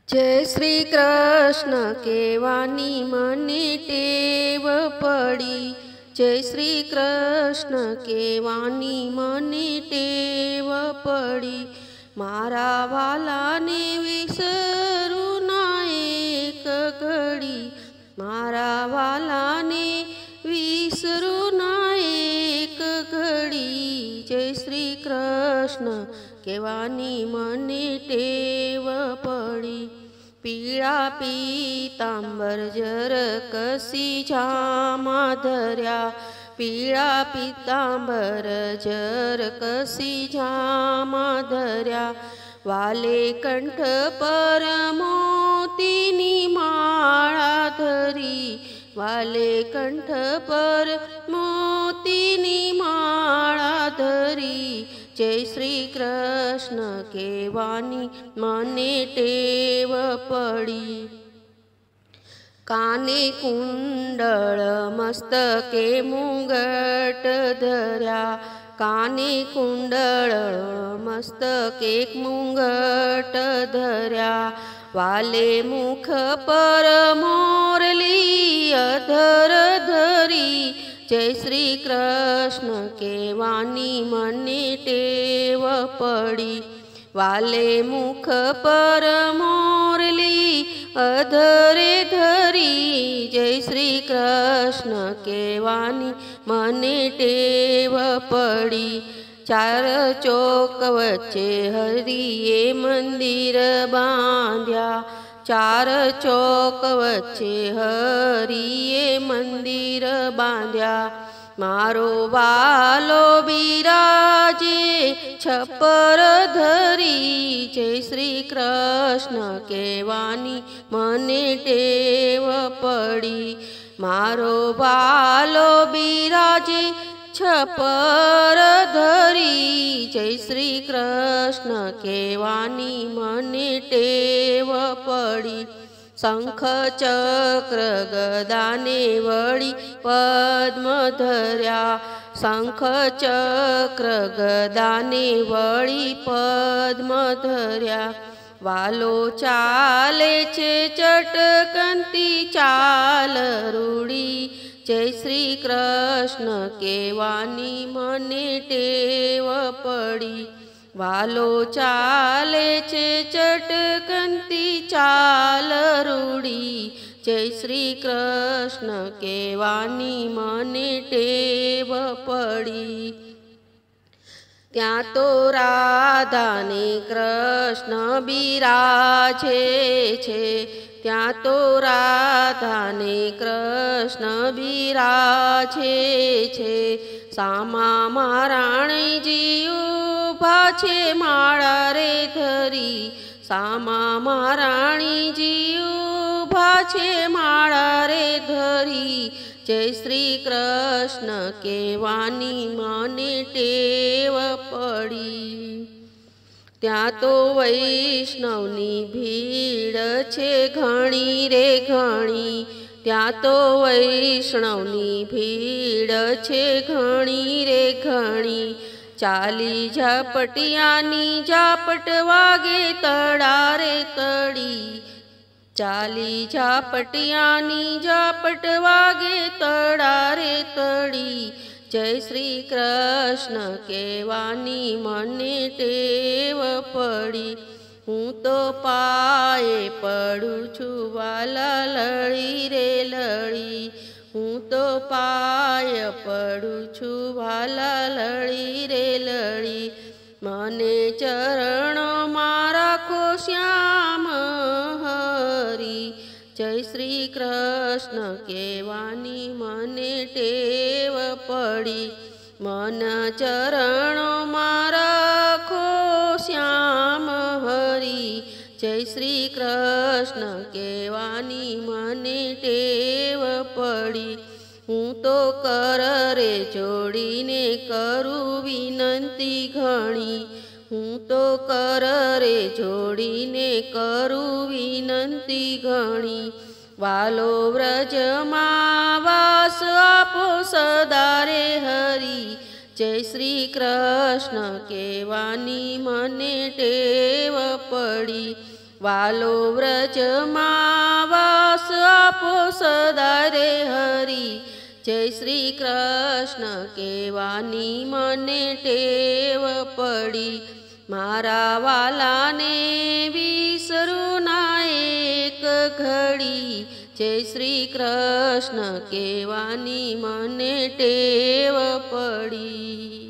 जय श्री कृष्ण केवानी मने टेव पड़ी। जय श्री कृष्ण केवानी मने टेव पड़ी। मारा वाला ने विसरू ना एक घड़ी। मारा वाला ने विसरू ना एक घड़ी। जय श्री कृष्ण केवानी मने टेव पड़ी। पीळा पीतांबर जर कसी जामा धर्या। पीळा पीतांबर जर कसी जामा धर्या। वाले कंठ पर मोतीनी माळा धरी। वाले कंठ पर मोतीनी माळा धरी। जय श्री कृष्ण केवानी मने टेव पड़ी। काने कुंडल मस्तके मुंगट धर्या। काने कुंडल मस्तके मुंगट धर्या। वाले मुख पर मोरली अधर धरी। जय श्री कृष्ण केवानी मने टेव पड़ी। वाले मुख पर मोरली अधरे धरी। जय श्री कृष्ण केवानी मने टेव पड़ी। चार चौक वच्चे हरिये मंदिर बांध्या। चार चौक वच्चे हरिये मंदिर बांध्या। मारो वालो बिराजे छपर धरी। जय श्री कृष्ण केवानी मने टेव पड़ी। मारो वालो बिराजे छपर धरी। जय श्री कृष्ण केवानी मने टेव पड़ी। शंख चक्र गदाने वळी पद्म धर्या। शंख चक्र गदाने वळी पद्म धर्या। वालो चाले छे चटकंती चाल रूढी। जय श्री कृष्ण केवानी मने टेव पड़ी। वालो चाले छे चटकंती चाल रूढी। जय श्री कृष्ण केवानी मने टेव पड़ी। त्या तो राधा ने कृष्ण बिराजे छे। त्या तो राधा ने कृष्ण बिराजे छे। सामा महाराणीजी ऊभा छे माळा रे धरी। सामा महाराणीजी ऊभा छे माळा रे धरी। जय श्री कृष्ण केवानी मने टेव पड़ी। त्या तो वैष्णवनी भीड़ छे घणी रे घणी। त्या तो वैष्णवनी भीड़ छे घणी रे घणी। चाली झपटियानी झापट वागे तड़ा रे तड़ी। चाली झापटियानी झापट वागे तड़ा रे तड़ी। जय श्री कृष्ण केवानी मने टेव पड़ी। हूँ तो पाए पड़ू छू वाला लड़ी रे लड़ी। हूँ तो पाय पड़ू छू वाला लड़ी रे लड़ी। मने चरणों में राखो श्याम हरी। जय श्री कृष्ण केवानी मने टेव पड़ी। मन चरणों में राखो श्याम हरी। जय श्री कृष्ण केवानी मने टेव पड़ी। हूँ तो कर रे जोड़ीने करू विनंती घणी। हूँ तो कर रे जोड़ीने करू विनंती घणी। वालो व्रज मां वास आपो सदा रे हरी। जय श्री कृष्ण केवानी मने टेव पड़ी। વાલો વ્રજમાં વાસ આપો સદા રે હરી. જય શ્રી કૃષ્ણ કહેવાની મને ટેવ પડી. મારા વાલાને વિસરું ના એક ઘડી. જય શ્રી કૃષ્ણ કહેવાની મને ટેવ પડી.